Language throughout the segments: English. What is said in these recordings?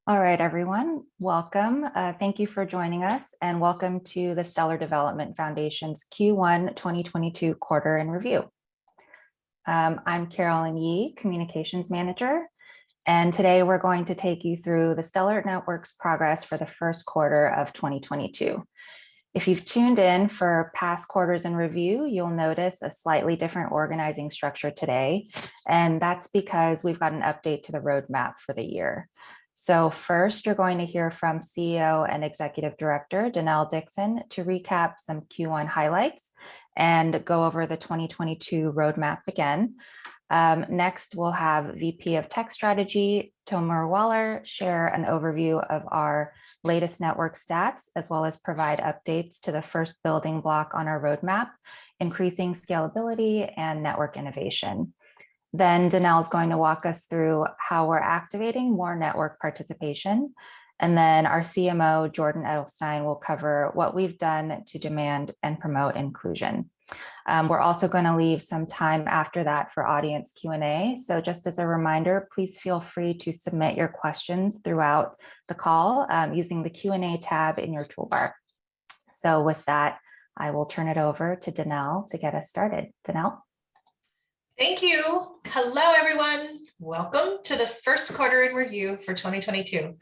All right, everyone, welcome. Thank you for joining us and welcome to the Stellar Development Foundation's Q1 2022 quarter in review. I'm Carolyn Yee, Communications Manager, and today we're going to take you through the Stellar Network's progress for the first quarter of 2022. If you've tuned in for past quarters in review, you'll notice a slightly different organizing structure today, and that's because we've got an update to the roadmap for the year. So first, you're going to hear from CEO and Executive Director Denelle Dixon to recap some Q1 highlights and go over the 2022 roadmap again. Next, we'll have VP of Tech Strategy, Tomer Wyre, share an overview of our latest network stats, as well as provide updates to the first building block on our roadmap, increasing scalability and network innovation. Then Denelle is going to walk us through how we're activating more network participation. And then our CMO, Jordan Edelstein, will cover what we've done to demand and promote inclusion. We're also going to leave some time after that for audience Q&A. So just as a reminder, please feel free to submit your questions throughout the call using the Q&A tab in your toolbar. So with that, I will turn it over to Denelle to get us started. Denelle? Thank you. Hello, everyone. Welcome to the first quarter in review for 2022.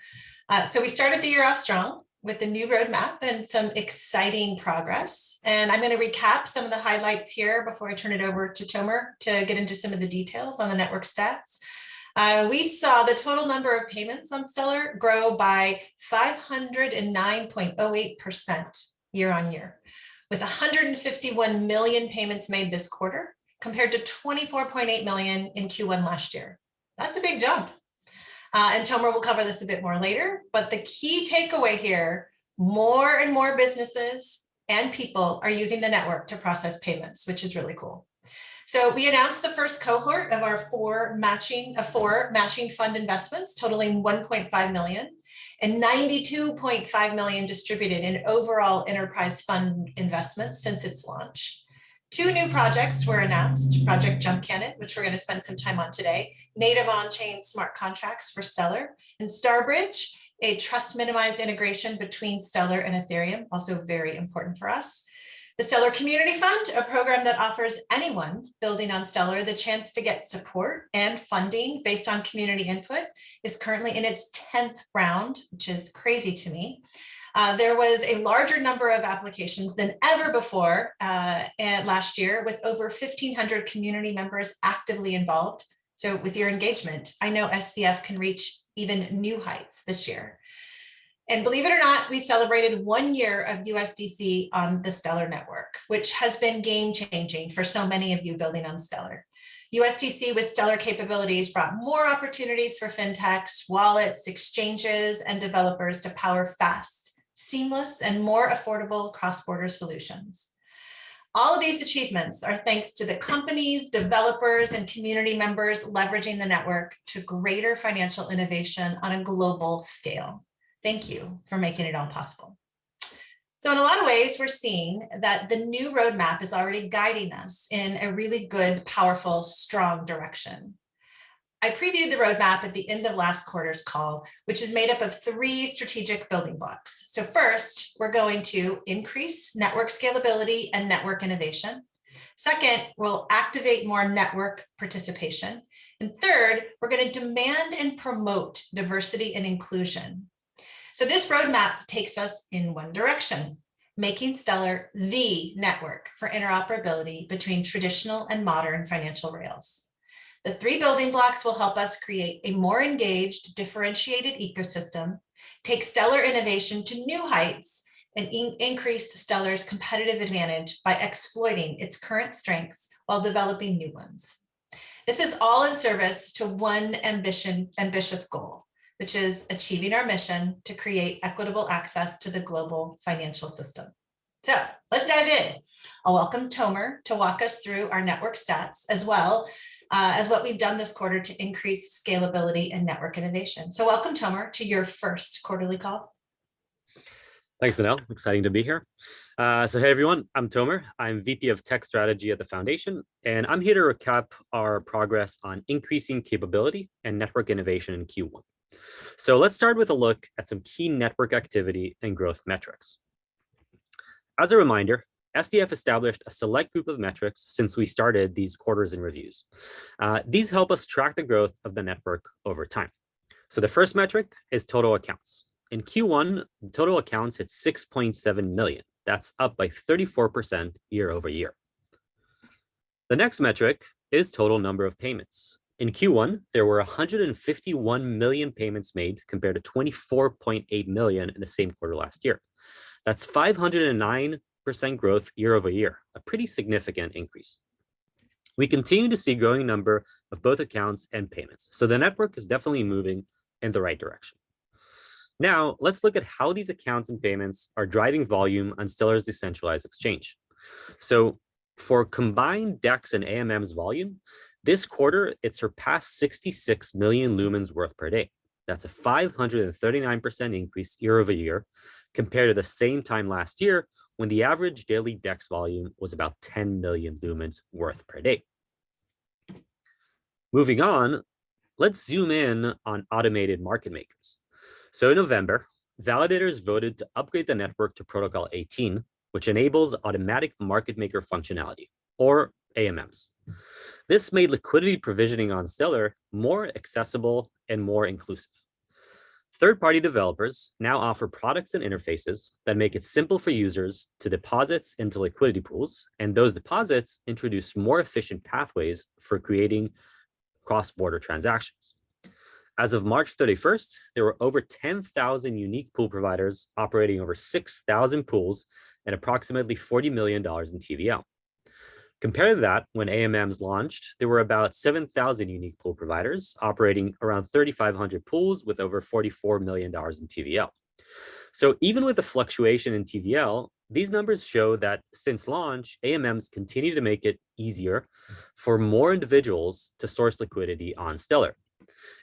So we started the year off strong with the new roadmap and some exciting progress. And I'm going to recap some of the highlights here before I turn it over to Tomer to get into some of the details on the network stats. We saw the total number of payments on Stellar grow by 509.08% year on year, with 151 million payments made this quarter, compared to 24.8 million in Q1 last year. That's a big jump. And Tomer will cover this a bit more later, but the key takeaway here, more and more businesses and people are using the network to process payments, which is really cool. So we announced the first cohort of our four matching fund investments totaling 1.5 million and 92.5 million distributed in overall enterprise fund investments since its launch. Two new projects were announced, Project Jump Cannon, which we're going to spend some time on today, native on-chain smart contracts for Stellar, and Starbridge, a trust minimized integration between Stellar and Ethereum, also very important for us. The Stellar Community Fund, a program that offers anyone building on Stellar the chance to get support and funding based on community input, is currently in its 10th round, which is crazy to me. There was a larger number of applications than ever before last year, with over 1,500 community members actively involved. So with your engagement, I know SCF can reach even new heights this year. And believe it or not, we celebrated 1 year of USDC on the Stellar network, which has been game-changing for so many of you building on Stellar. USDC with Stellar capabilities brought more opportunities for fintechs, wallets, exchanges, and developers to power fast, seamless, and more affordable cross-border solutions. All of these achievements are thanks to the companies, developers, and community members leveraging the network to greater financial innovation on a global scale. Thank you for making it all possible. So in a lot of ways, we're seeing that the new roadmap is already guiding us in a really good, powerful, strong direction. I previewed the roadmap at the end of last quarter's call, which is made up of 3 strategic building blocks. So first, we're going to increase network scalability and network innovation. Second, we'll activate more network participation. And third, we're going to demand and promote diversity and inclusion. So this roadmap takes us in one direction, making Stellar the network for interoperability between traditional and modern financial rails. The 3 building blocks will help us create a more engaged, differentiated ecosystem, take Stellar innovation to new heights, and increase Stellar's competitive advantage by exploiting its current strengths while developing new ones. This is all in service to one ambitious goal, which is achieving our mission to create equitable access to the global financial system. So let's dive in. I'll welcome Tomer to walk us through our network stats, as well as what we've done this quarter to increase scalability and network innovation. So welcome, Tomer, to your first quarterly call. Thanks, Denelle. Exciting to be here. So hey, everyone, I'm Tomer. I'm VP of Tech Strategy at the Foundation, and I'm here to recap our progress on increasing capability and network innovation in Q1. So let's start with a look at some key network activity and growth metrics. As a reminder, SDF established a select group of metrics since we started these quarters and reviews. These help us track the growth of the network over time. So the first metric is total accounts. In Q1, total accounts hit 6.7 million. That's up by 34% year over year. The next metric is total number of payments. In Q1, there were 151 million payments made compared to 24.8 million in the same quarter last year. That's 509% growth year over year, a pretty significant increase. We continue to see a growing number of both accounts and payments, so the network is definitely moving in the right direction. Now, let's look at how these accounts and payments are driving volume on Stellar's decentralized exchange. So for combined DEX and AMM's volume, this quarter, it surpassed 66 million lumens worth per day. That's a 539% increase year over year compared to the same time last year when the average daily DEX volume was about 10 million lumens worth per day. Moving on, let's zoom in on automated market makers. So in November, validators voted to upgrade the network to Protocol 18, which enables automatic market maker functionality, or AMMs. This made liquidity provisioning on Stellar more accessible and more inclusive. Third-party developers now offer products and interfaces that make it simple for users to deposit into liquidity pools, and those deposits introduce more efficient pathways for creating cross-border transactions. As of March 31st, there were over 10,000 unique pool providers operating over 6,000 pools and approximately $40 million in TVL. Compared to that, when AMMs launched, there were about 7,000 unique pool providers operating around 3,500 pools with over $44 million in TVL. So even with the fluctuation in TVL, these numbers show that since launch, AMMs continue to make it easier for more individuals to source liquidity on Stellar.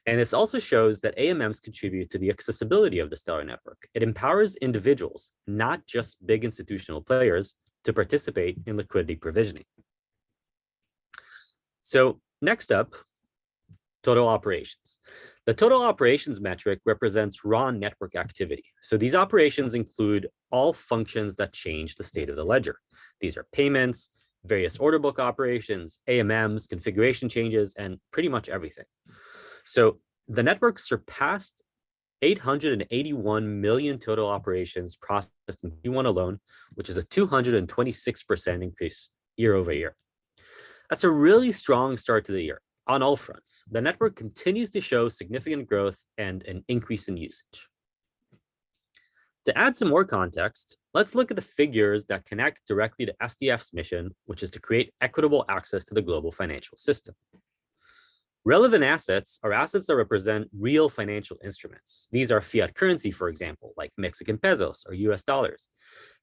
And this also shows that AMMs contribute to the accessibility of the Stellar network. It empowers individuals, not just big institutional players, to participate in liquidity provisioning. So next up, total operations. The total operations metric represents raw network activity. So these operations include all functions that change the state of the ledger. These are payments, various order book operations, AMMs, configuration changes, and pretty much everything. So the network surpassed 881 million total operations processed in Q1 alone, which is a 226% increase year over year. That's a really strong start to the year on all fronts. The network continues to show significant growth and an increase in usage. To add some more context, let's look at the figures that connect directly to SDF's mission, which is to create equitable access to the global financial system. Relevant assets are assets that represent real financial instruments. These are fiat currency, for example, like Mexican pesos or US dollars.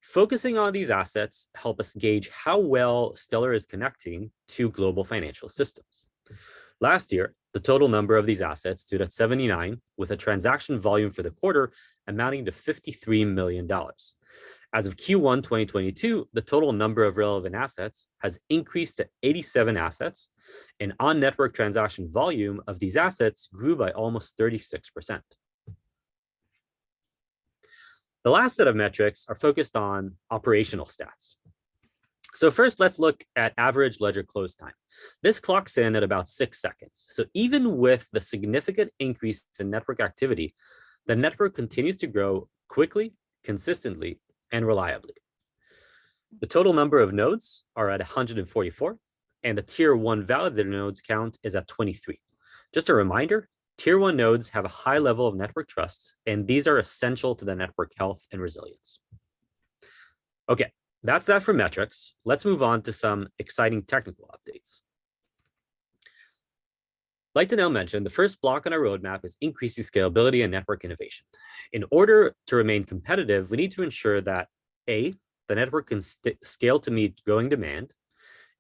Focusing on these assets help us gauge how well Stellar is connecting to global financial systems. Last year, the total number of these assets stood at 79, with a transaction volume for the quarter amounting to $53 million. As of Q1 2022, the total number of relevant assets has increased to 87 assets, and on-network transaction volume of these assets grew by almost 36%. The last set of metrics are focused on operational stats. So first, let's look at average ledger close time. This clocks in at about 6 seconds. So even with the significant increase in network activity, the network continues to grow quickly, consistently, and reliably. The total number of nodes are at 144, and the tier 1 validator nodes count is at 23. Just a reminder, tier 1 nodes have a high level of network trust, and these are essential to the network health and resilience. Okay, that's that for metrics. Let's move on to some exciting technical updates. Like Denelle mentioned, the first block on our roadmap is increasing scalability and network innovation. In order to remain competitive, we need to ensure that A, the network can scale to meet growing demand,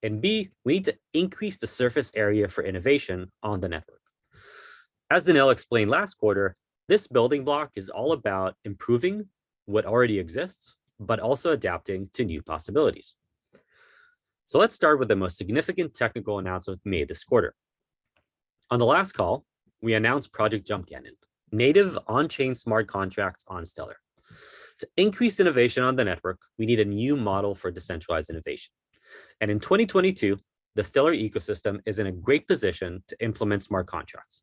and B, we need to increase the surface area for innovation on the network. As Denelle explained last quarter, this building block is all about improving what already exists, but also adapting to new possibilities. So let's start with the most significant technical announcement made this quarter. On the last call, we announced Project Jump Cannon. native on-chain smart contracts on Stellar. To increase innovation on the network, we need a new model for decentralized innovation. And in 2022, the Stellar ecosystem is in a great position to implement smart contracts.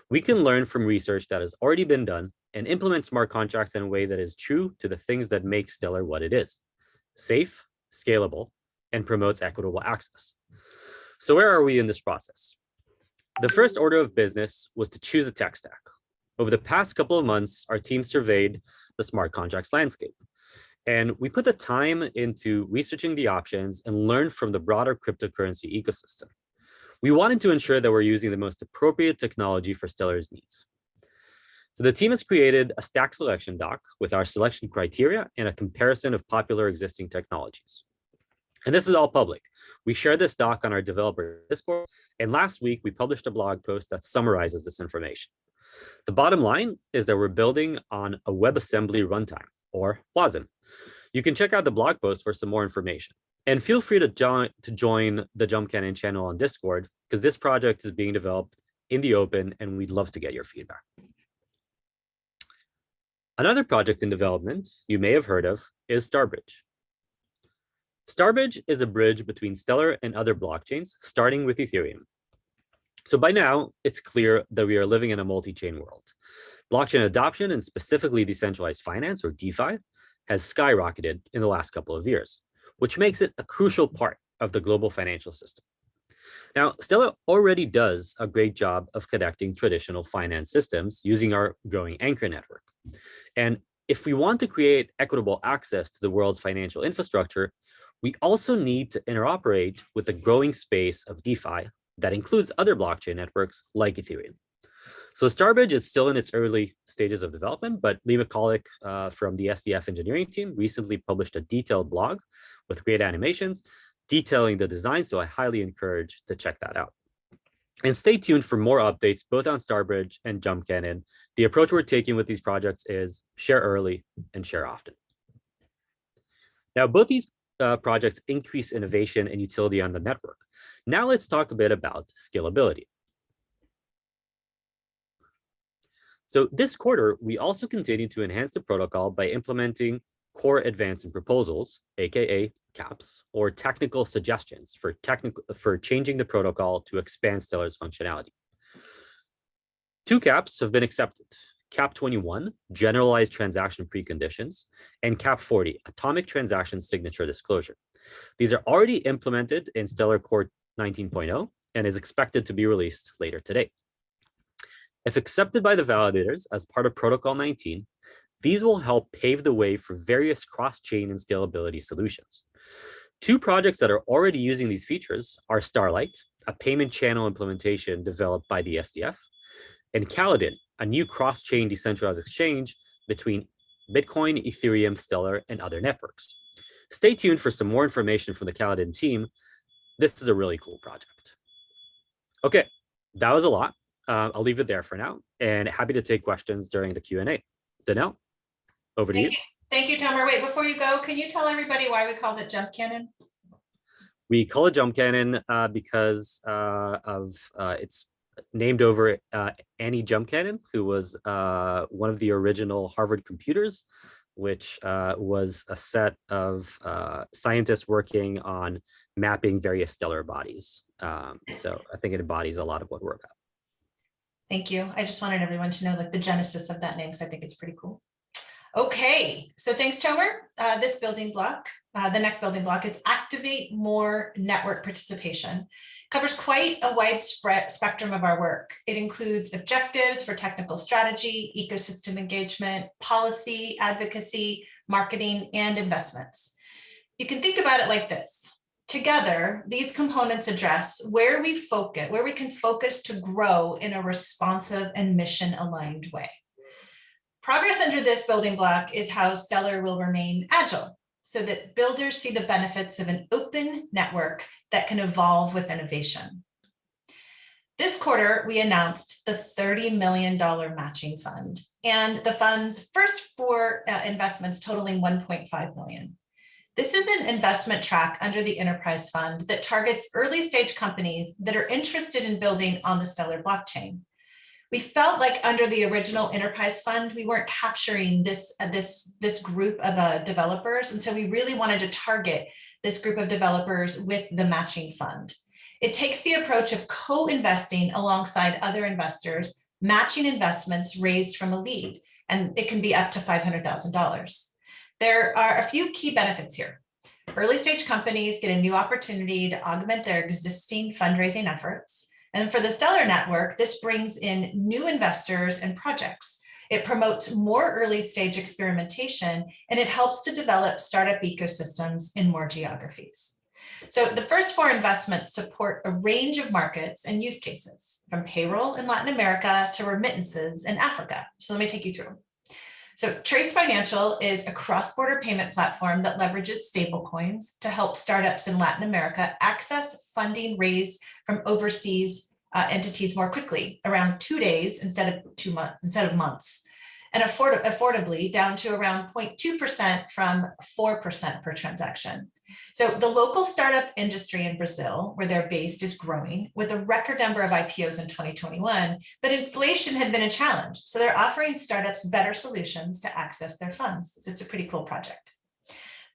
We can learn from research that has already been done and implement smart contracts in a way that is true to the things that make Stellar what it is: safe, scalable, and promotes equitable access. So where are we in this process? The first order of business was to choose a tech stack. Over the past couple of months, our team surveyed the smart contracts landscape. And we put the time into researching the options and learned from the broader cryptocurrency ecosystem. We wanted to ensure that we're using the most appropriate technology for Stellar's needs. So the team has created a stack selection doc with our selection criteria and a comparison of popular existing technologies. And this is all public. We shared this doc on our developer Discord, and last week we published a blog post that summarizes this information. The bottom line is that we're building on a WebAssembly runtime, or WASM. You can check out the blog post for some more information. And feel free to join the Jump Cannon channel on Discord, because this project is being developed in the open and we'd love to get your feedback. Another project in development you may have heard of is Starbridge. Starbridge is a bridge between Stellar and other blockchains, starting with Ethereum. So by now, it's clear that we are living in a multi-chain world. Blockchain adoption, and specifically decentralized finance, or DeFi, has skyrocketed in the last couple of years, which makes it a crucial part of the global financial system. Now, Stellar already does a great job of connecting traditional finance systems using our growing Anchor network. And if we want to create equitable access to the world's financial infrastructure, we also need to interoperate with the growing space of DeFi that includes other blockchain networks like Ethereum. So Starbridge is still in its early stages of development, but Lee McCulloch from the SDF engineering team recently published a detailed blog with great animations detailing the design, so I highly encourage to check that out. And stay tuned for more updates both on Starbridge and Jump Cannon. The approach we're taking with these projects is share early and share often. Now, both these projects increase innovation and utility on the network. Now let's talk a bit about scalability. So this quarter, we also continue to enhance the protocol by implementing core advancing proposals, aka CAPs, or technical suggestions for changing the protocol to expand Stellar's functionality. 2 CAPs have been accepted: CAP 21, generalized transaction preconditions, and CAP 40, atomic transaction signature disclosure. These are already implemented in Stellar Core 19.0 and is expected to be released later today. If accepted by the validators as part of Protocol 19, these will help pave the way for various cross-chain and scalability solutions. 2 projects that are already using these features are Starlight, a payment channel implementation developed by the SDF, and Kaladin, a new cross-chain decentralized exchange between Bitcoin, Ethereum, Stellar, and other networks. Stay tuned for some more information from the Kaladin team. This is a really cool project. Okay, that was a lot. I'll leave it there for now, and happy to take questions during the Q&A. Denelle, over to you. Thank you, Tomer. Wait, before you go, can you tell everybody why we called it Jump Cannon? We call it Jump Cannon because it's named over Annie Jump Cannon, who was one of the original Harvard computers, which was a set of scientists working on mapping various stellar bodies. So I think it embodies a lot of what we're about. Thank you. I just wanted everyone to know like the genesis of that name, because I think it's pretty cool. Okay, so thanks, Tomer. This building block, the next building block is activate more network participation. Covers quite a wide spectrum of our work. It includes objectives for technical strategy, ecosystem engagement, policy, advocacy, marketing, and investments. You can think about it like this. Together, these components address where we can focus to grow in a responsive and mission-aligned way. Progress under this building block is how Stellar will remain agile, so that builders see the benefits of an open network that can evolve with innovation. This quarter, we announced the $30 million matching fund and the fund's first 4 investments totaling $1.5 million. This is an investment track under the Enterprise Fund that targets early stage companies that are interested in building on the Stellar blockchain. We felt like under the original enterprise fund, we weren't capturing this group of developers. And so we really wanted to target this group of developers with the matching fund. It takes the approach of co-investing alongside other investors, matching investments raised from a lead, and it can be up to $500,000. There are a few key benefits here. Early stage companies get a new opportunity to augment their existing fundraising efforts. And for the Stellar Network, this brings in new investors and projects. It promotes more early stage experimentation, and it helps to develop startup ecosystems in more geographies. So the first 4 investments support a range of markets and use cases, from payroll in Latin America to remittances in Africa. So let me take you through them. So Trace Financial is a cross-border payment platform that leverages stablecoins to help startups in Latin America access funding raised from overseas entities more quickly, around 2 days instead of months, and affordably down to around 0.2% from 4% per transaction. So the local startup industry in Brazil, where they're based, is growing with a record number of IPOs in 2021, but inflation had been a challenge. So they're offering startups better solutions to access their funds. So it's a pretty cool project.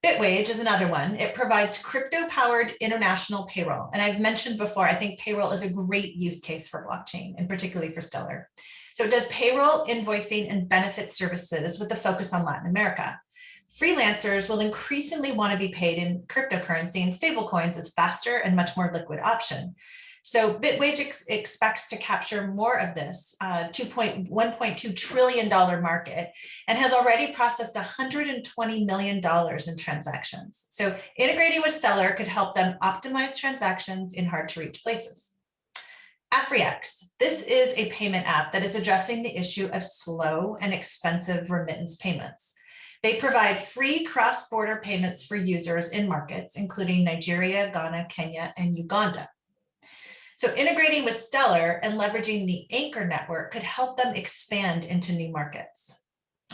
Bitwage is another one. It provides crypto-powered international payroll. And I've mentioned before, I think payroll is a great use case for blockchain, and particularly for Stellar. So it does payroll, invoicing, and benefit services with a focus on Latin America. Freelancers will increasingly want to be paid in cryptocurrency, and stablecoins is faster and much more liquid option. So Bitwage expects to capture more of this $1.2 trillion market, and has already processed $120 million in transactions. So integrating with Stellar could help them optimize transactions in hard to reach places. AfriX, this is a payment app that is addressing the issue of slow and expensive remittance payments. They provide free cross-border payments for users in markets, including Nigeria, Ghana, Kenya, and Uganda. So integrating with Stellar and leveraging the Anchor network could help them expand into new markets.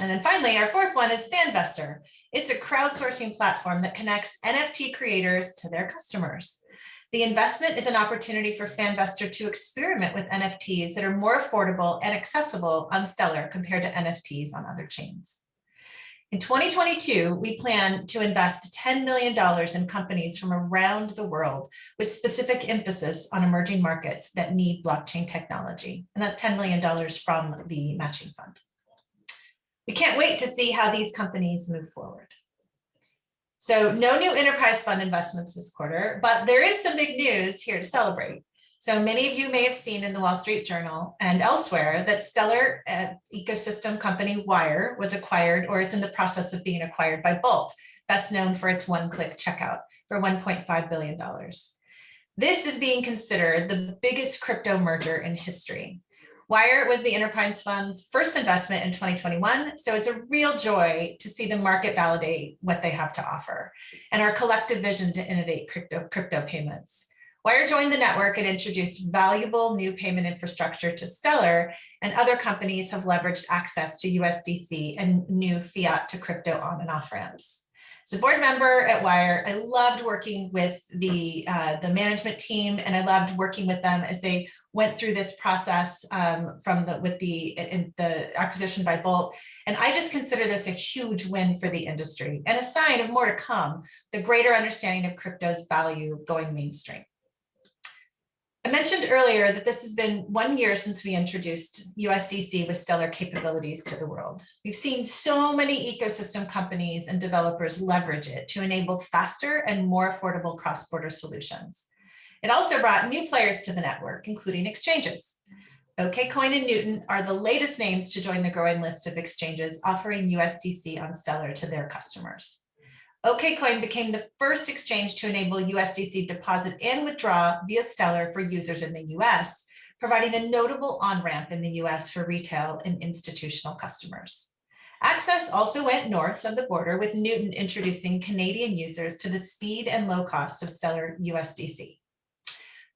And then finally, our 4th one is Fanvestor. It's a crowdsourcing platform that connects NFT creators to their customers. The investment is an opportunity for Fanvestor to experiment with NFTs that are more affordable and accessible on Stellar compared to NFTs on other chains. In 2022, we plan to invest $10 million in companies from around the world with specific emphasis on emerging markets that need blockchain technology. And that's $10 million from the matching fund. We can't wait to see how these companies move forward. So no new enterprise fund investments this quarter, but there is some big news here to celebrate. So many of you may have seen in the Wall Street Journal and elsewhere that Stellar ecosystem company Wyre was acquired, or is in the process of being acquired, by Bolt, best known for its one-click checkout, for $1.5 billion. This is being considered the biggest crypto merger in history. Wyre was the enterprise fund's first investment in 2021, so it's a real joy to see the market validate what they have to offer and our collective vision to innovate crypto payments. Wyre joined the network and introduced valuable new payment infrastructure to Stellar, and other companies have leveraged access to USDC and new fiat to crypto on and off ramps. As a board member at Wyre, I loved working with the management team, and I loved working with them as they went through this process with the acquisition by Bolt. And I just consider this a huge win for the industry and a sign of more to come, the greater understanding of crypto's value going mainstream. I mentioned earlier that this has been 1 year since we introduced USDC with Stellar capabilities to the world. We've seen so many ecosystem companies and developers leverage it to enable faster and more affordable cross-border solutions. It also brought new players to the network, including exchanges. OKCoin and Newton are the latest names to join the growing list of exchanges offering USDC on Stellar to their customers. OKCoin became the first exchange to enable USDC deposit and withdraw via Stellar for users in the US, providing a notable on-ramp in the US for retail and institutional customers. Access also went north of the border, with Newton introducing Canadian users to the speed and low cost of Stellar USDC.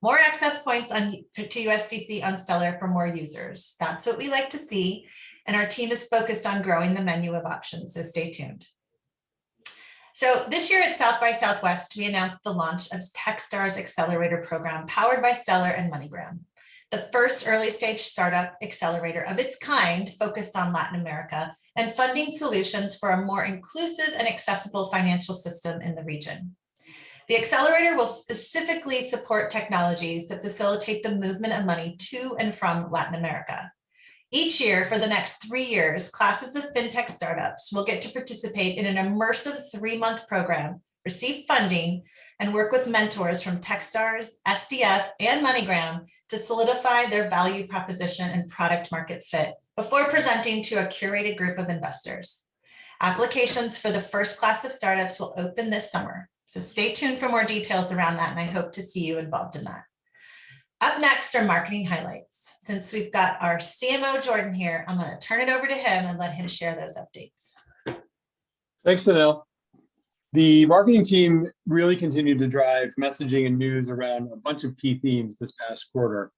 More access points to USDC on Stellar for more users. That's what we like to see, and our team is focused on growing the menu of options, so stay tuned. So this year at South by Southwest, we announced the launch of Techstars Accelerator Program powered by Stellar and MoneyGram. the first early stage startup accelerator of its kind focused on Latin America and funding solutions for a more inclusive and accessible financial system in the region. The accelerator will specifically support technologies that facilitate the movement of money to and from Latin America. Each year for the next 3 years, classes of fintech startups will get to participate in an immersive 3-month program, receive funding, and work with mentors from Techstars, SDF, and MoneyGram to solidify their value proposition and product market fit before presenting to a curated group of investors. Applications for the first class of startups will open this summer. So stay tuned for more details around that, and I hope to see you involved in that. Up next are marketing highlights. Since we've got our CMO, Jordan, here, I'm going to turn it over to him and let him share those updates. Thanks, Denelle. The marketing team really continued to drive messaging and news around a bunch of key themes this past quarter.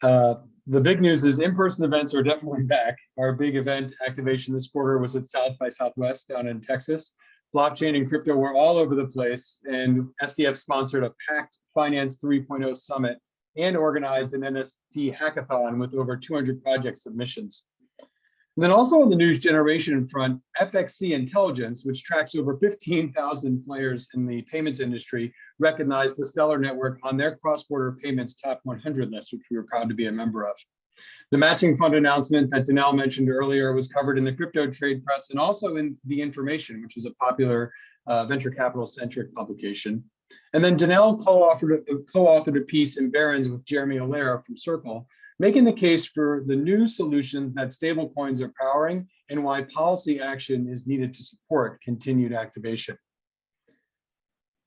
The big news is in-person events are definitely back. Our big event activation this quarter was at South by Southwest down in Texas. Blockchain and crypto were all over the place, and SDF sponsored a packed Finance 3.0 summit and organized an NFT hackathon with over 200 project submissions. And then also on the news generation front, FXC Intelligence, which tracks over 15,000 players in the payments industry, recognized the Stellar network on their cross-border payments top 100 list, which we were proud to be a member of. The matching fund announcement that Denelle mentioned earlier was covered in the crypto trade press and also in The Information, which is a popular venture capital-centric publication. And then Denelle co-authored a piece in Barron's with Jeremy Allaire from Circle, making the case for the new solutions that stablecoins are powering and why policy action is needed to support continued activation.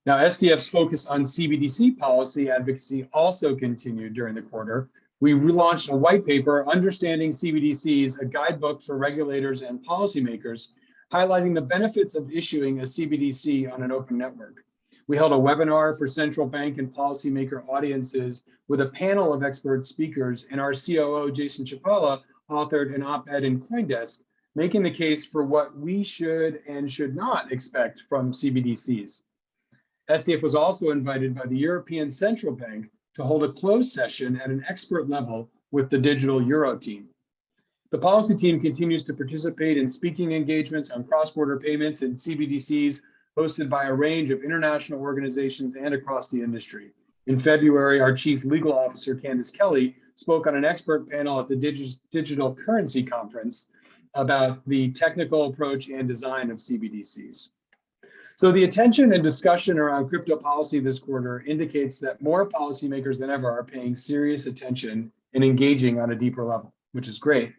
Now, SDF's focus on CBDC policy advocacy also continued during the quarter. We relaunched a white paper, Understanding CBDCs, a guidebook for regulators and policymakers, highlighting the benefits of issuing a CBDC on an open network. We held a webinar for central bank and policymaker audiences with a panel of expert speakers, and our COO, Jason Chapala, authored an op-ed in CoinDesk, making the case for what we should and should not expect from CBDCs. SDF was also invited by the European Central Bank to hold a closed session at an expert level with the digital Euro team. The policy team continues to participate in speaking engagements on cross-border payments and CBDCs hosted by a range of international organizations and across the industry. In February, our Chief Legal Officer, Candace Kelly, spoke on an expert panel at the Digital Currency Conference about the technical approach and design of CBDCs. So the attention and discussion around crypto policy this quarter indicates that more policymakers than ever are paying serious attention and engaging on a deeper level, which is great.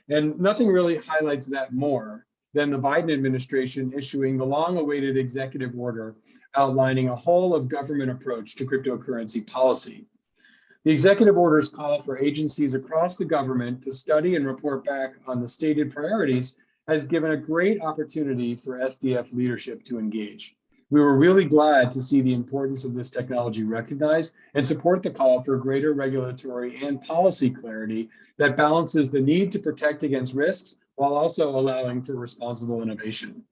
And nothing really highlights that more than the Biden administration issuing the long-awaited executive order outlining a whole of government approach to cryptocurrency policy. The executive orders call for agencies across the government to study and report back on the stated priorities has given a great opportunity for SDF leadership to engage. We were really glad to see the importance of this technology recognized and support the call for greater regulatory and policy clarity that balances the need to protect against risks while also allowing for responsible innovation.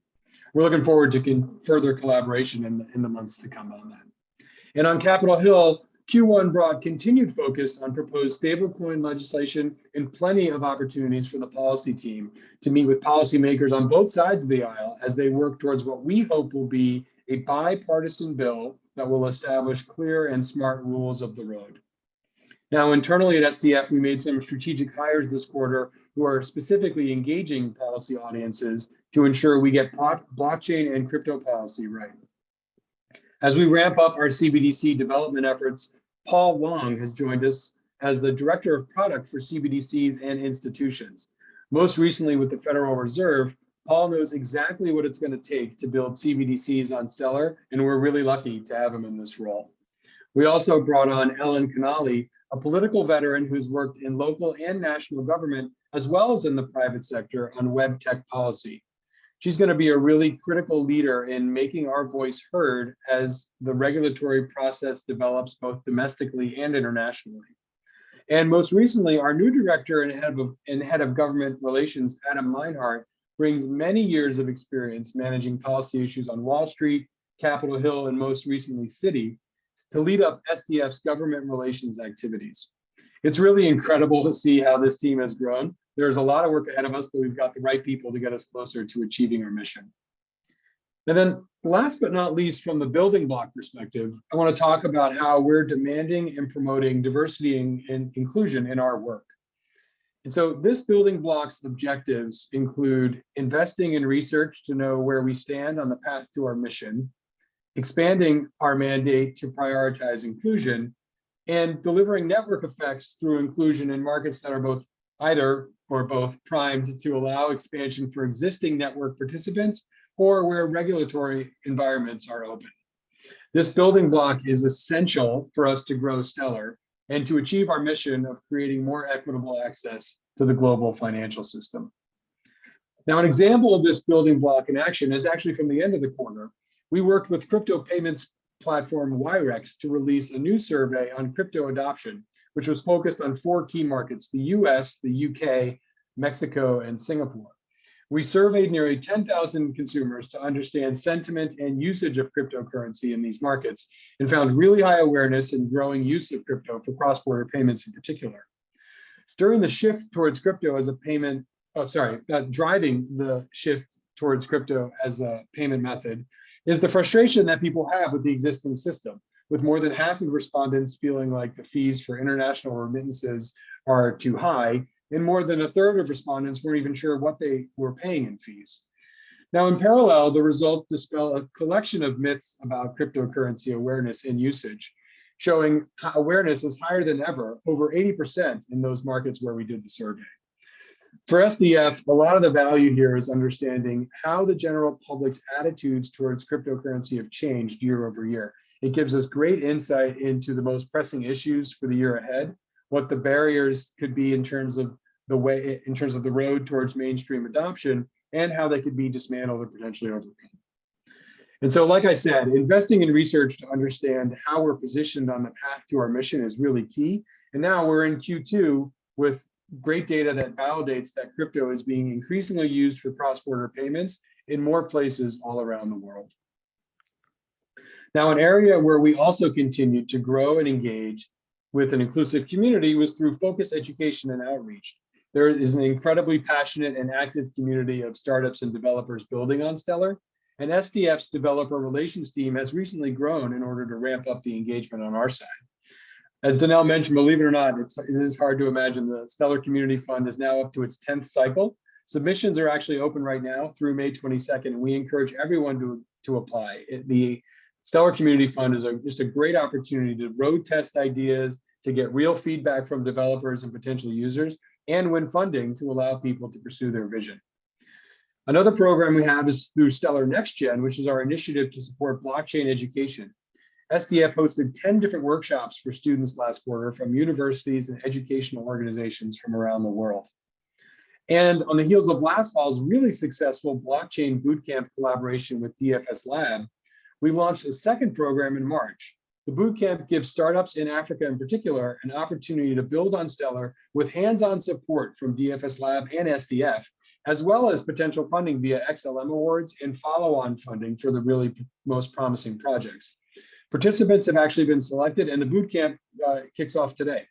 We're looking forward to further collaboration in the months to come on that. And on Capitol Hill, Q1 brought continued focus on proposed stablecoin legislation and plenty of opportunities for the policy team to meet with policymakers on both sides of the aisle as they work towards what we hope will be a bipartisan bill that will establish clear and smart rules of the road. Now, internally at SDF, we made some strategic hires this quarter who are specifically engaging policy audiences to ensure we get blockchain and crypto policy right. As we ramp up our CBDC development efforts, Paul Wong has joined us as the Director of Product for CBDCs and institutions. Most recently with the Federal Reserve, Paul knows exactly what it's going to take to build CBDCs on Stellar, and we're really lucky to have him in this role. We also brought on Ellen Canali, a political veteran who's worked in local and national government, as well as in the private sector on web tech policy. She's going to be a really critical leader in making our voice heard as the regulatory process develops both domestically and internationally. And most recently, our new director and head of government relations, Adam Meinhardt, brings many years of experience managing policy issues on Wall Street, Capitol Hill, and most recently, Citi, to lead up SDF's government relations activities. It's really incredible to see how this team has grown. There's a lot of work ahead of us, but we've got the right people to get us closer to achieving our mission. And then last but not least, from the building block perspective, I want to talk about how we're demanding and promoting diversity and inclusion in our work. And so this building block's objectives include investing in research to know where we stand on the path to our mission, expanding our mandate to prioritize inclusion, and delivering network effects through inclusion in markets that are both either or both primed to allow expansion for existing network participants or where regulatory environments are open. This building block is essential for us to grow Stellar and to achieve our mission of creating more equitable access to the global financial system. Now, an example of this building block in action is actually from the end of the quarter. We worked with crypto payments platform Wyre to release a new survey on crypto adoption, which was focused on 4 key markets: the US, the UK, Mexico, and Singapore. We surveyed nearly 10,000 consumers to understand sentiment and usage of cryptocurrency in these markets, and found really high awareness and growing use of crypto for cross-border payments in particular. During the shift towards crypto as a payment, driving the shift towards crypto as a payment method is the frustration that people have with the existing system, with more than half of respondents feeling like the fees for international remittances are too high, and more than a third of respondents weren't even sure what they were paying in fees. Now, in parallel, the results dispel a collection of myths about cryptocurrency awareness and usage, showing awareness is higher than ever, over 80% in those markets where we did the survey. For SDF, a lot of the value here is understanding how the general public's attitudes towards cryptocurrency have changed year over year. It gives us great insight into the most pressing issues for the year ahead, what the barriers could be in terms of the road towards mainstream adoption, and how they could be dismantled or potentially overcome. And so, like I said, investing in research to understand how we're positioned on the path to our mission is really key. And now we're in Q2 with great data that validates that crypto is being increasingly used for cross-border payments in more places all around the world. Now, an area where we also continued to grow and engage with an inclusive community was through focused education and outreach. There is an incredibly passionate and active community of startups and developers building on Stellar, and SDF's developer relations team has recently grown in order to ramp up the engagement on our side. As Denelle mentioned, believe it or not, it is hard to imagine the Stellar Community Fund is now up to its 10th cycle. Submissions are actually open right now through May 22nd, and we encourage everyone to apply. The Stellar Community Fund is just a great opportunity to road test ideas, to get real feedback from developers and potential users, and win funding to allow people to pursue their vision. Another program we have is through Stellar Next Gen, which is our initiative to support blockchain education. SDF hosted 10 different workshops for students last quarter from universities and educational organizations from around the world. And on the heels of last fall's really successful blockchain bootcamp collaboration with DFS Lab, we launched a second program in March. The bootcamp gives startups in Africa in particular an opportunity to build on Stellar with hands-on support from DFS Lab and SDF, as well as potential funding via XLM awards and follow-on funding for the really most promising projects. Participants have actually been selected, and the bootcamp kicks off today.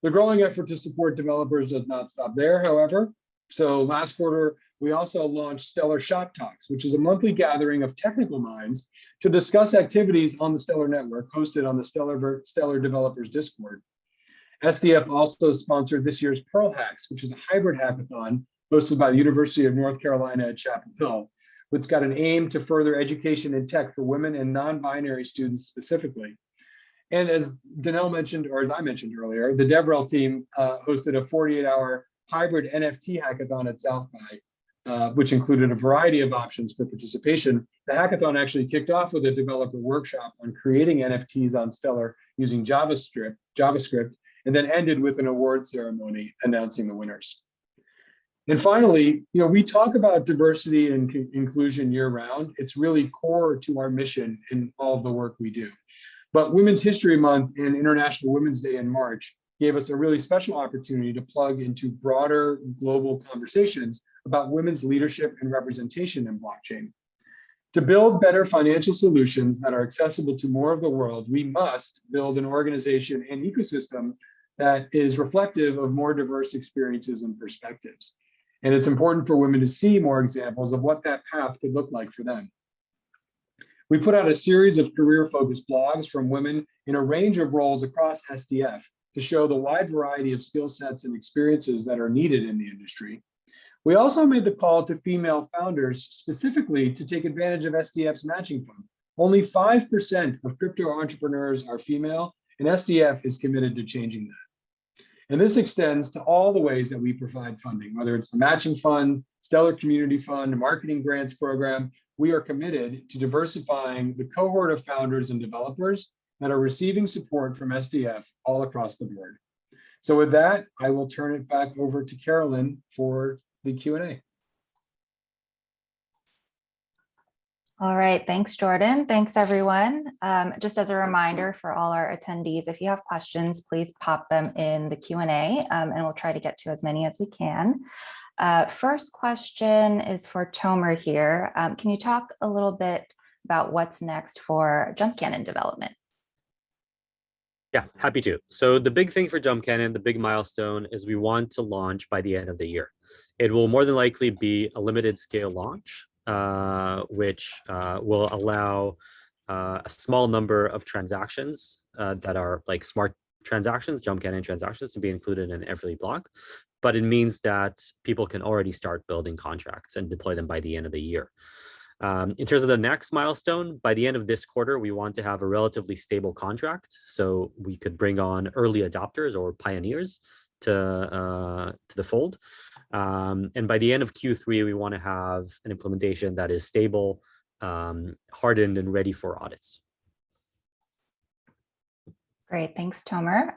The growing effort to support developers does not stop there, however. So last quarter, we also launched Stellar Shop Talks, which is a monthly gathering of technical minds to discuss activities on the Stellar network hosted on the Stellar Developers Discord. SDF also sponsored this year's Pearl Hacks, which is a hybrid hackathon hosted by the University of North Carolina at Chapel Hill, which got an aim to further education in tech for women and non-binary students specifically. And as Denelle mentioned, or as I mentioned earlier, the DevRel team hosted a 48-hour hybrid NFT hackathon at South by, which included a variety of options for participation. The hackathon actually kicked off with a developer workshop on creating NFTs on Stellar using JavaScript, and then ended with an award ceremony announcing the winners. And finally, we talk about diversity and inclusion year-round. It's really core to our mission in all of the work we do. But Women's History Month and International Women's Day in March gave us a really special opportunity to plug into broader global conversations about women's leadership and representation in blockchain. To build better financial solutions that are accessible to more of the world, we must build an organization and ecosystem that is reflective of more diverse experiences and perspectives. And it's important for women to see more examples of what that path could look like for them. We put out a series of career-focused blogs from women in a range of roles across SDF to show the wide variety of skill sets and experiences that are needed in the industry. We also made the call to female founders specifically to take advantage of SDF's matching fund. Only 5% of crypto entrepreneurs are female, and SDF is committed to changing that. And this extends to all the ways that we provide funding, whether it's the matching fund, Stellar Community Fund, marketing grants program. We are committed to diversifying the cohort of founders and developers that are receiving support from SDF all across the board. So with that, I will turn it back over to Carolyn for the Q&A. All right, thanks, Jordan. Thanks, everyone. Just as a reminder for all our attendees, if you have questions, please pop them in the Q&A, and we'll try to get to as many as we can. First question is for Tomer here. Can you talk a little bit about what's next for Jump Cannon development? Yeah, happy to. So the big thing for Jump Cannon, the big milestone, is we want to launch by the end of the year. It will more than likely be a limited scale launch, which will allow a small number of transactions that are like smart transactions, Jump Cannon transactions, to be included in every block. But it means that people can already start building contracts and deploy them by the end of the year. In terms of the next milestone, by the end of this quarter, we want to have a relatively stable contract, so we could bring on early adopters or pioneers to the fold. And by the end of Q3, we want to have an implementation that is stable, hardened, and ready for audits. Great, thanks, Tomer.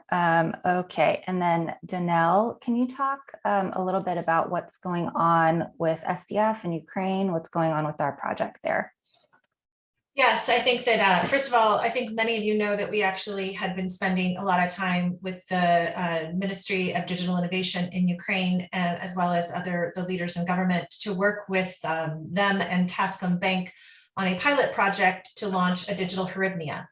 Okay, and then Denelle, can you talk a little bit about what's going on with SDF in Ukraine, what's going on with our project there? Yes, I think that, first of all, I think many of you know that we actually had been spending a lot of time with the Ministry of Digital Innovation in Ukraine, as well as the leaders in government, to work with them and Tascom Bank on a pilot project to launch a digital hryvnia.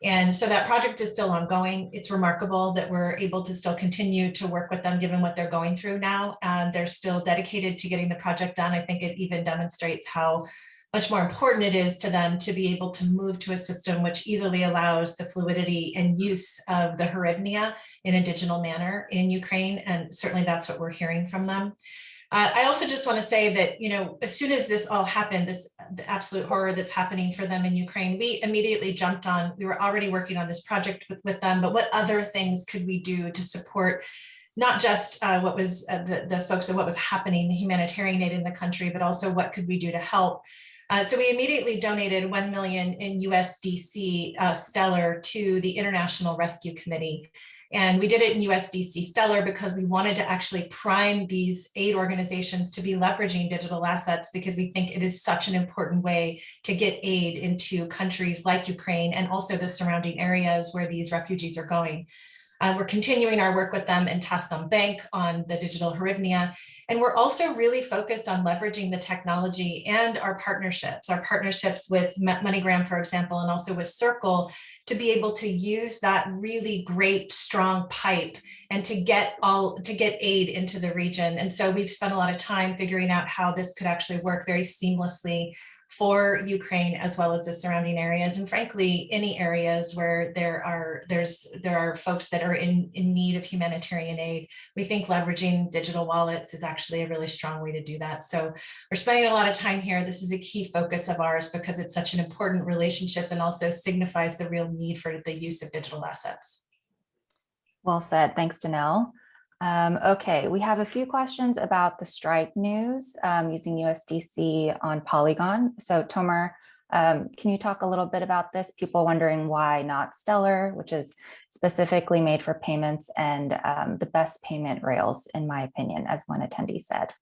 And so that project is still ongoing. It's remarkable that we're able to still continue to work with them given what they're going through now. They're still dedicated to getting the project done. I think it even demonstrates how much more important it is to them to be able to move to a system which easily allows the fluidity and use of the hryvnia in a digital manner in Ukraine. And certainly that's what we're hearing from them. I also just want to say that, you know, as soon as this all happened, the absolute horror that's happening for them in Ukraine, we immediately jumped on. We were already working on this project with them, but what other things could we do to support not just what was the folks and what was happening, the humanitarian aid in the country, but also what could we do to help? So we immediately donated 1 million in USDC Stellar to the International Rescue Committee. And we did it in USDC Stellar because we wanted to actually prime these aid organizations to be leveraging digital assets, because we think it is such an important way to get aid into countries like Ukraine and also the surrounding areas where these refugees are going. We're continuing our work with them and Tascom Bank on the digital hryvnia. And we're also really focused on leveraging the technology and our partnerships with MoneyGram, for example, and also with Circle, to be able to use that really great, strong pipe and to get aid into the region. And so we've spent a lot of time figuring out how this could actually work very seamlessly for Ukraine as well as the surrounding areas, and frankly, any areas where there are folks that are in need of humanitarian aid. We think leveraging digital wallets is actually a really strong way to do that. So we're spending a lot of time here. This is a key focus of ours because it's such an important relationship and also signifies the real need for the use of digital assets. Well said. Thanks, Denelle. Okay, we have a few questions about the Stripe news using USDC on Polygon. So Tomer, can you talk a little bit about this? People wondering why not Stellar, which is specifically made for payments and the best payment rails, in my opinion, as one attendee said.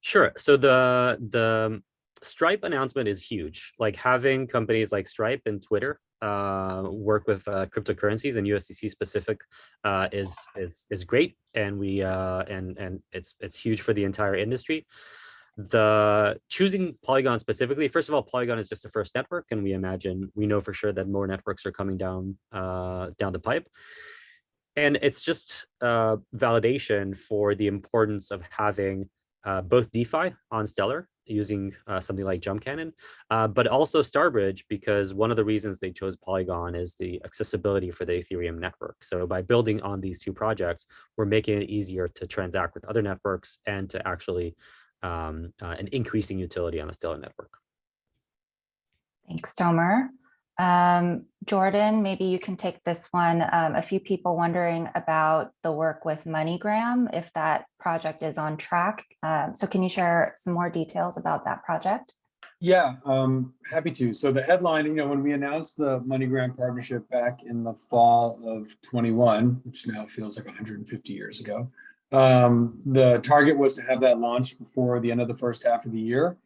Sure. So the Stripe announcement is huge. Like having companies like Stripe and Twitter work with cryptocurrencies and USDC specific is great, and we and it's huge for the entire industry. The choosing Polygon specifically, first of all, Polygon is just the first network, and we know for sure that more networks are coming down the pipe. And it's just validation for the importance of having both DeFi on Stellar using something like Jump Cannon, but also Starbridge, because one of the reasons they chose Polygon is the accessibility for the Ethereum network. So by building on these two projects, we're making it easier to transact with other networks and to actually an increasing utility on the Stellar network. Thanks, Tomer. Jordan, maybe you can take this one. A few people wondering about the work with MoneyGram, if that project is on track. So can you share some more details about that project? Yeah, happy to. So the headline, when we announced the MoneyGram partnership back in the fall of 21, which now feels like 150 years ago, the target was to have that launched before the end of the first half of the year.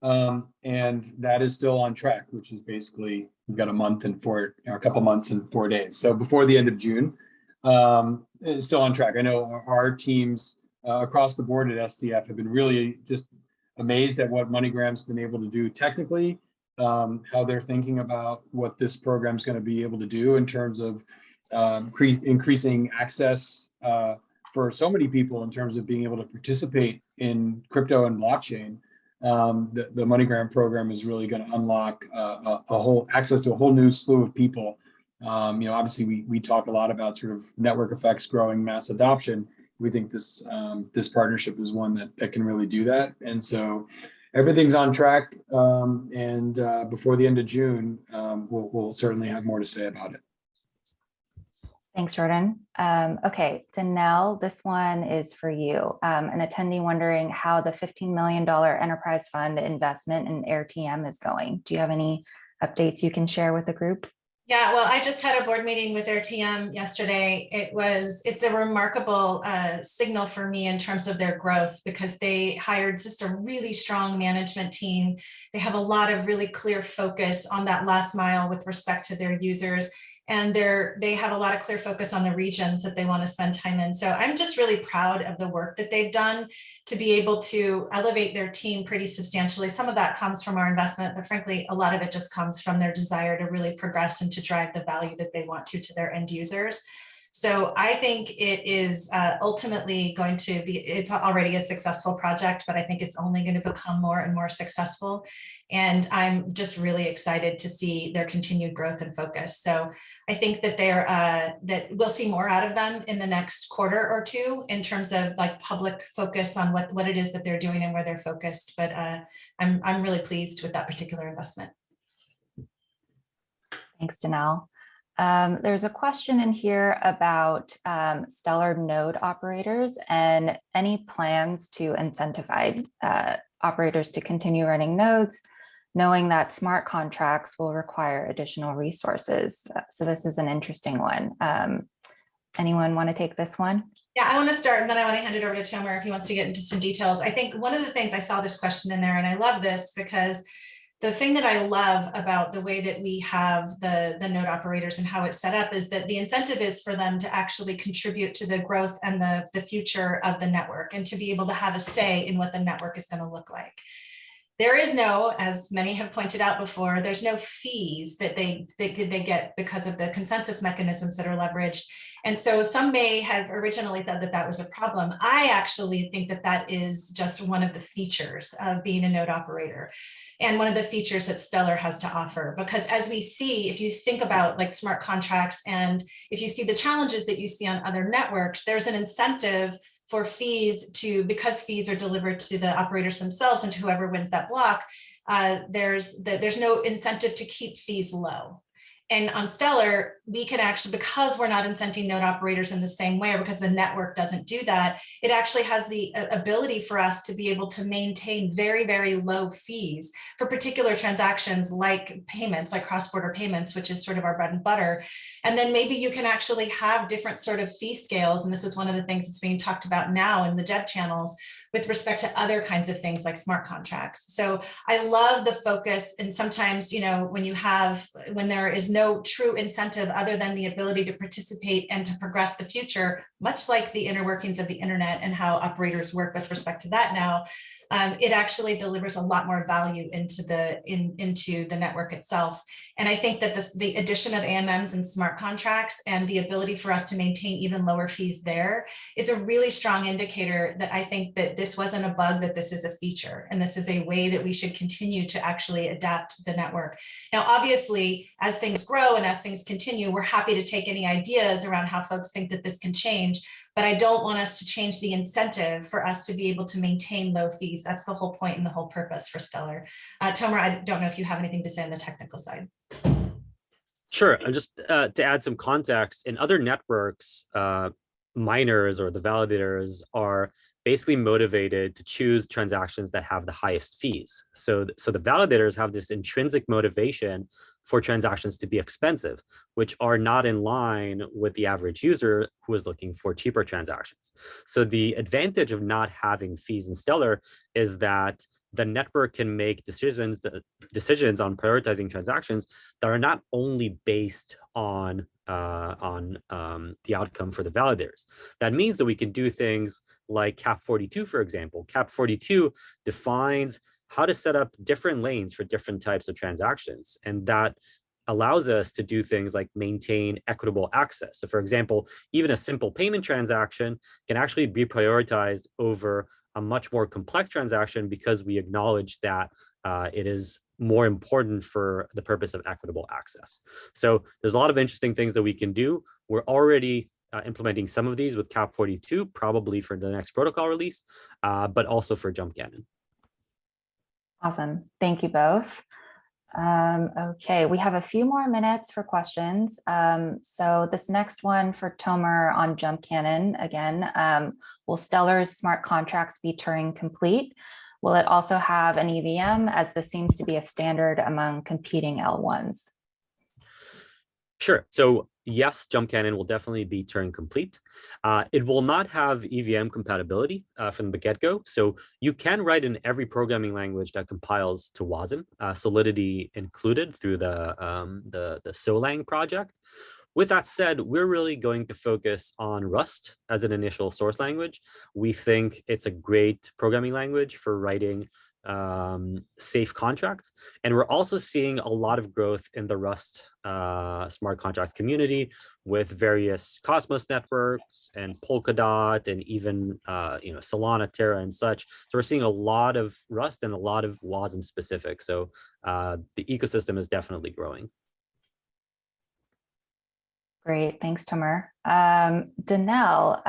And that is still on track, which is basically we've got a couple months and 4 days. So before the end of June, it's still on track. I know our teams across the board at SDF have been really just amazed at what MoneyGram's been able to do technically, how they're thinking about what this program is going to be able to do in terms of increasing access for so many people in terms of being able to participate in crypto and blockchain. The MoneyGram program is really going to unlock a whole access to a whole new slew of people. Obviously we talk a lot about sort of network effects growing mass adoption. We think this partnership is one that can really do that. And so everything's on track. And before the end of June, we'll certainly have more to say about it. Thanks, Jordan. Okay, Denelle, this one is for you. An attendee wondering how the $15 million enterprise fund investment in AirTM is going. Do you have any updates you can share with the group? Yeah, well, I just had a board meeting with AirTM yesterday. It's a remarkable signal for me in terms of their growth, because they hired just a really strong management team. They have a lot of really clear focus on that last mile with respect to their users. And they have a lot of clear focus on the regions that they want to spend time in. So I'm just really proud of the work that they've done to be able to elevate their team pretty substantially. Some of that comes from our investment, but frankly, a lot of it just comes from their desire to really progress and to drive the value that they want to their end users. So I think it is ultimately going to be, it's already a successful project, but I think it's only going to become more and more successful. And I'm just really excited to see their continued growth and focus. So I think that that we'll see more out of them in the next quarter or two in terms of like public focus on what it is that they're doing and where they're focused. But I'm really pleased with that particular investment. Thanks, Denelle. There's a question in here about Stellar node operators and any plans to incentivize operators to continue running nodes, knowing that smart contracts will require additional resources. So this is an interesting one. Anyone want to take this one? Yeah, I want to start, and then I want to hand it over to Tomer if he wants to get into some details. I think one of the things, I saw this question in there, and I love this because the thing that I love about the way that we have the node operators and how it's set up is that the incentive is for them to actually contribute to the growth and the future of the network, and to be able to have a say in what the network is going to look like. There is no, as many have pointed out before, there's no fees that they get because of the consensus mechanisms that are leveraged. And so some may have originally said that that was a problem. I actually think that that is just one of the features of being a node operator, and one of the features that Stellar has to offer. Because as we see, if you think about like smart contracts, and if you see the challenges that you see on other networks, there's an incentive for fees because fees are delivered to the operators themselves and to whoever wins that block, there's no incentive to keep fees low. And on Stellar, we can actually, because we're not incenting node operators in the same way, or because the network doesn't do that, it actually has the ability for us to be able to maintain very, very low fees for particular transactions like payments, like cross-border payments, which is sort of our bread and butter. And then maybe you can actually have different sort of fee scales. And this is one of the things that's being talked about now in the dev channels with respect to other kinds of things like smart contracts. So I love the focus. And sometimes, when there is no true incentive other than the ability to participate and to progress the future, much like the inner workings of the internet and how operators work with respect to that now, it actually delivers a lot more value into the network itself. And I think that the addition of AMMs and smart contracts and the ability for us to maintain even lower fees there is a really strong indicator that I think that this wasn't a bug, that this is a feature, and this is a way that we should continue to actually adapt the network. Now, obviously, as things grow and as things continue, we're happy to take any ideas around how folks think that this can change, but I don't want us to change the incentive for us to be able to maintain low fees. That's the whole point and the whole purpose for Stellar. Tomer, I don't know if you have anything to say on the technical side. Sure. And just to add some context, in other networks, miners or the validators are basically motivated to choose transactions that have the highest fees. So the validators have this intrinsic motivation for transactions to be expensive, which are not in line with the average user who is looking for cheaper transactions. So the advantage of not having fees in Stellar is that the network can make decisions on prioritizing transactions that are not only based on the outcome for the validators. That means that we can do things like CAP 42, for example. CAP 42 defines how to set up different lanes for different types of transactions, and that allows us to do things like maintain equitable access. So, for example, even a simple payment transaction can actually be prioritized over a much more complex transaction because we acknowledge that it is more important for the purpose of equitable access. So there's a lot of interesting things that we can do. We're already implementing some of these with CAP 42, probably for the next protocol release, but also for Jump Cannon. Awesome. Thank you both. Okay, we have a few more minutes for questions. So this next one for Tomer on Jump Cannon again, will Stellar's smart contracts be Turing complete? Will it also have an EVM, as this seems to be a standard among competing L1s? Sure. So yes, Jump Cannon will definitely be Turing complete. It will not have EVM compatibility from the get-go. So you can write in every programming language that compiles to WASM, Solidity included through the Solang project. With that said, we're really going to focus on Rust as an initial source language. We think it's a great programming language for writing safe contracts. And we're also seeing a lot of growth in the Rust smart contracts community with various Cosmos networks and Polkadot and even Solana, Terra, and such. So we're seeing a lot of Rust and a lot of WASM specific. So the ecosystem is definitely growing. Great, thanks, Tomer. Denelle,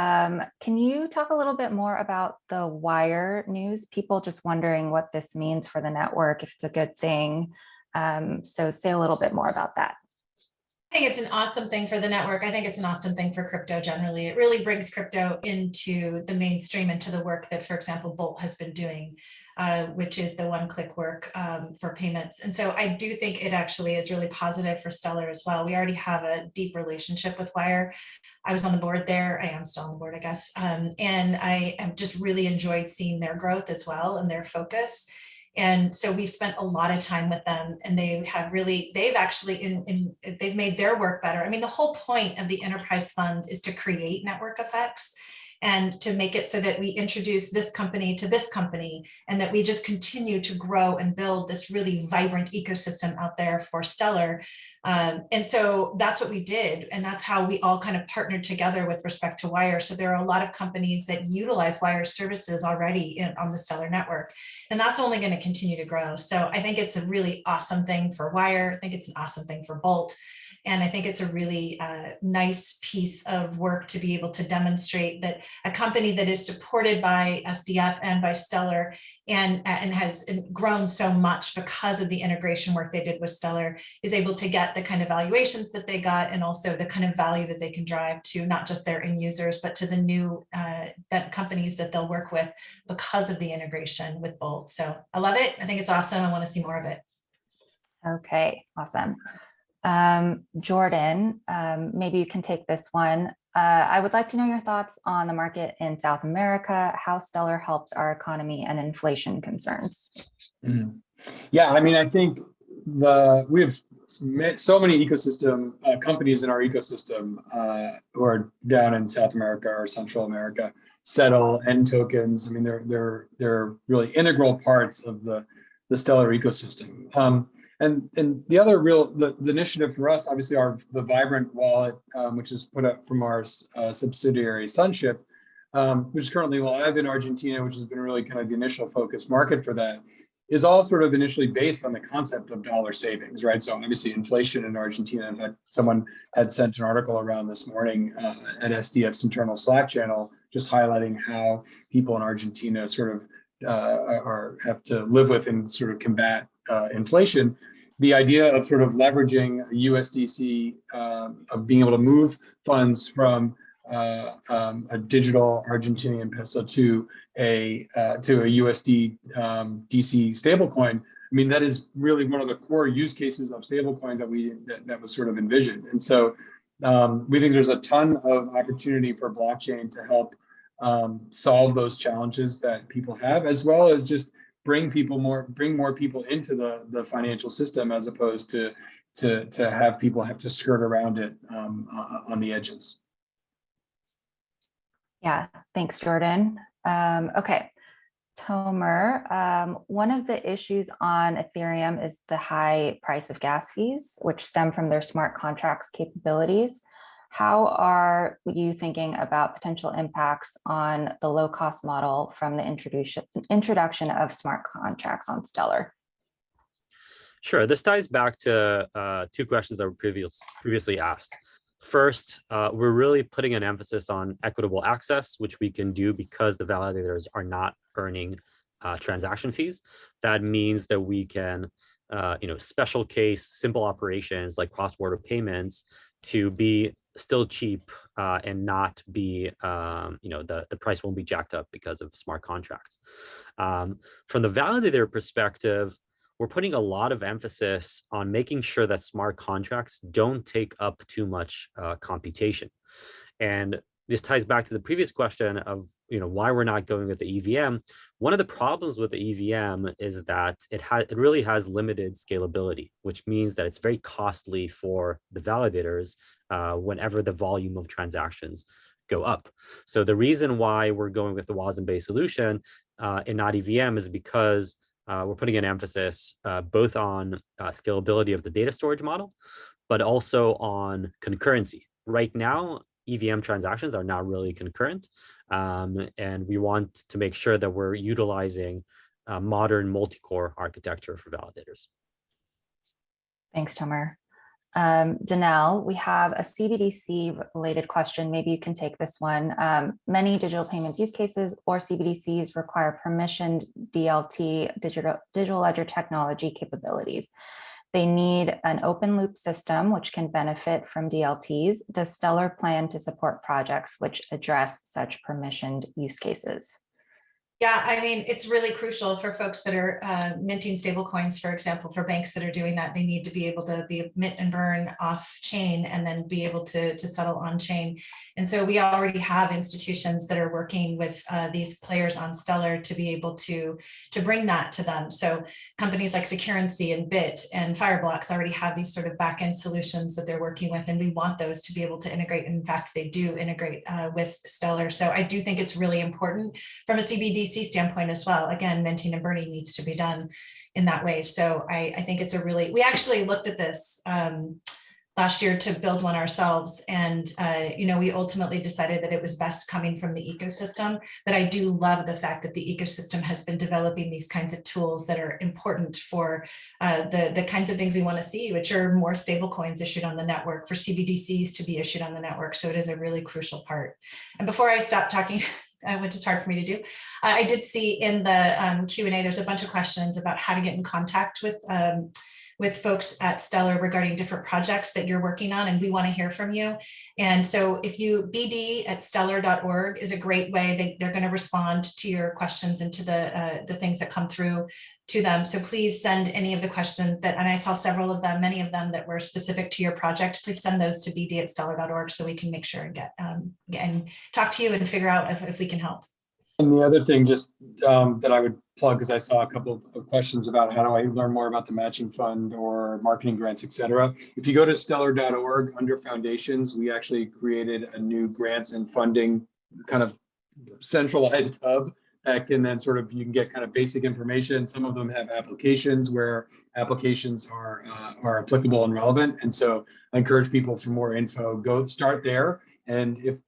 can you talk a little bit more about the Wyre news? People just wondering what this means for the network, if it's a good thing. So say a little bit more about that. I think it's an awesome thing for the network. I think it's an awesome thing for crypto generally. It really brings crypto into the mainstream, into the work that, for example, Bolt has been doing, which is the one-click work for payments. And so I do think it actually is really positive for Stellar as well. We already have a deep relationship with Wyre. I was on the board there. I am still on the board, I guess. And I have just really enjoyed seeing their growth as well and their focus. And so we've spent a lot of time with them, and they've actually they've made their work better. I mean, the whole point of the enterprise fund is to create network effects and to make it so that we introduce this company to this company, and that we just continue to grow and build this really vibrant ecosystem out there for Stellar. And so that's what we did. And that's how we all kind of partnered together with respect to Wyre. So there are a lot of companies that utilize Wyre services already on the Stellar network. And that's only going to continue to grow. So I think it's a really awesome thing for Wyre. I think it's an awesome thing for Bolt. And I think it's a really nice piece of work to be able to demonstrate that a company that is supported by SDF and by Stellar and has grown so much because of the integration work they did with Stellar is able to get the kind of valuations that they got, and also the kind of value that they can drive to not just their end users, but to the new companies that they'll work with because of the integration with Bolt. So I love it. I think it's awesome. I want to see more of it. Okay, awesome. Jordan, maybe you can take this one. I would like to know your thoughts on the market in South America, how Stellar helps our economy and inflation concerns. Yeah, I mean, I think we have met so many ecosystem companies in our ecosystem who are down in South America or Central America. settle, end tokens. I mean, they're really integral parts of the Stellar ecosystem. And the other the initiative for us, obviously, the Vibrant wallet, which is put up from our subsidiary Sunship, which is currently live in Argentina, which has been really kind of the initial focus market for that, is all sort of initially based on the concept of dollar savings, right? So obviously inflation in Argentina. In fact, someone had sent an article around this morning at SDF's internal Slack channel, just highlighting how people in Argentina sort of have to live with and sort of combat inflation. The idea of sort of leveraging USDC, of being able to move funds from a digital Argentinian peso to a USD DC stablecoin. I mean, that is really one of the core use cases of stablecoins that was sort of envisioned. And so we think there's a ton of opportunity for blockchain to help solve those challenges that people have, as well as just bring more people into the financial system, as opposed to have people have to skirt around it on the edges. Yeah, thanks, Jordan. Okay, Tomer, one of the issues on Ethereum is the high price of gas fees, which stem from their smart contracts capabilities. How are you thinking about potential impacts on the low-cost model from the introduction of smart contracts on Stellar? Sure. This ties back to two questions that were previously asked. First, we're really putting an emphasis on equitable access, which we can do because the validators are not earning transaction fees. That means that we can, special case, simple operations like cross-border payments to be still cheap and not be, the price won't be jacked up because of smart contracts. From the validator perspective, we're putting a lot of emphasis on making sure that smart contracts don't take up too much computation. And this ties back to the previous question of why we're not going with the EVM. One of the problems with the EVM is that it really has limited scalability, which means that it's very costly for the validators whenever the volume of transactions go up. So the reason why we're going with the WASM-based solution and not EVM is because we're putting an emphasis both on scalability of the data storage model, but also on concurrency. Right now, EVM transactions are not really concurrent, and we want to make sure that we're utilizing modern multi-core architecture for validators. Thanks, Tomer. Denelle, we have a CBDC related question. Maybe you can take this one. Many digital payments use cases or CBDCs require permissioned DLT, digital ledger technology capabilities. They need an open loop system which can benefit from DLTs. Does Stellar plan to support projects which address such permissioned use cases? Yeah, I mean, it's really crucial for folks that are minting stablecoins, for example, for banks that are doing that. They need to be able to be mint and burn off chain and then be able to settle on chain. And so we already have institutions that are working with these players on Stellar to be able to bring that to them. So companies like Securrency and Bit and Fireblocks already have these sort of back-end solutions that they're working with, and we want those to be able to integrate. In fact, they do integrate with Stellar. So I do think it's really important from a CBDC standpoint as well. Again, minting and burning needs to be done in that way. So I think it's we actually looked at this last year to build one ourselves. And, we ultimately decided that it was best coming from the ecosystem. But I do love the fact that the ecosystem has been developing these kinds of tools that are important for the kinds of things we want to see, which are more stable coins issued on the network, for CBDCs to be issued on the network. So it is a really crucial part. And before I stop talking, which is hard for me to do, I did see in the Q&A, there's a bunch of questions about how to get in contact with folks at Stellar regarding different projects that you're working on, and we want to hear from you. And so if you bd@stellar.org is a great way. They're going to respond to your questions and to the things that come through to them. So please send any of the questions and I saw several of them, many of them that were specific to your project. Please send those to bd@stellar.org so we can make sure and get and talk to you and figure out if we can help. And the other thing just that I would plug, because I saw a couple of questions about how do I learn more about the matching fund or marketing grants, et cetera. If you go to stellar.org under foundations, we actually created a new grants and funding kind of centralized hub that can then sort of, you can get kind of basic information. Some of them have applications where applications are applicable and relevant. And so I encourage people for more info, go start there. And if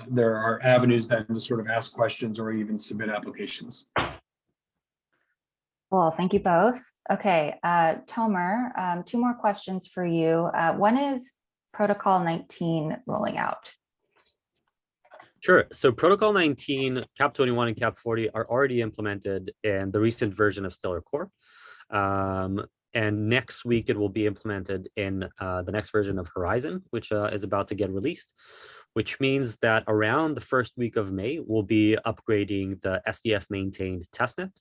there are avenues then to sort of ask questions or even submit applications. Well, thank you both. Okay, Tomer, 2 more questions for you. When is Protocol 19 rolling out? Sure. So Protocol 19, Cap 21, and Cap 40 are already implemented in the recent version of Stellar Core. And next week, it will be implemented in the next version of Horizon, which is about to get released, which means that around the first week of May, we'll be upgrading the SDF maintained testnet.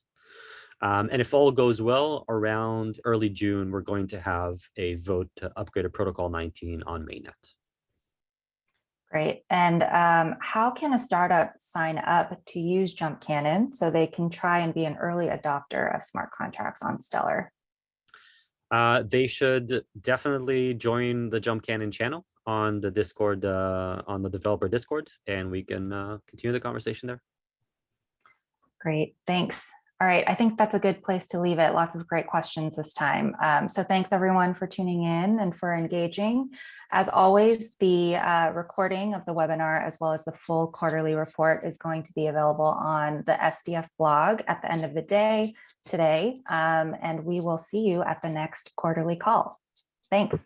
And if all goes well, around early June, we're going to have a vote to upgrade to Protocol 19 on mainnet. Great. And how can a startup sign up to use Jump Cannon so they can try and be an early adopter of smart contracts on Stellar? They should definitely join the Jump Cannon channel on the Discord, on the developer Discord, and we can continue the conversation there. Great, thanks. All right, I think that's a good place to leave it. Lots of great questions this time. So thanks everyone for tuning in and for engaging. As always, the recording of the webinar as well as the full quarterly report is going to be available on the SDF blog at the end of the day today. And we will see you at the next quarterly call. Thanks.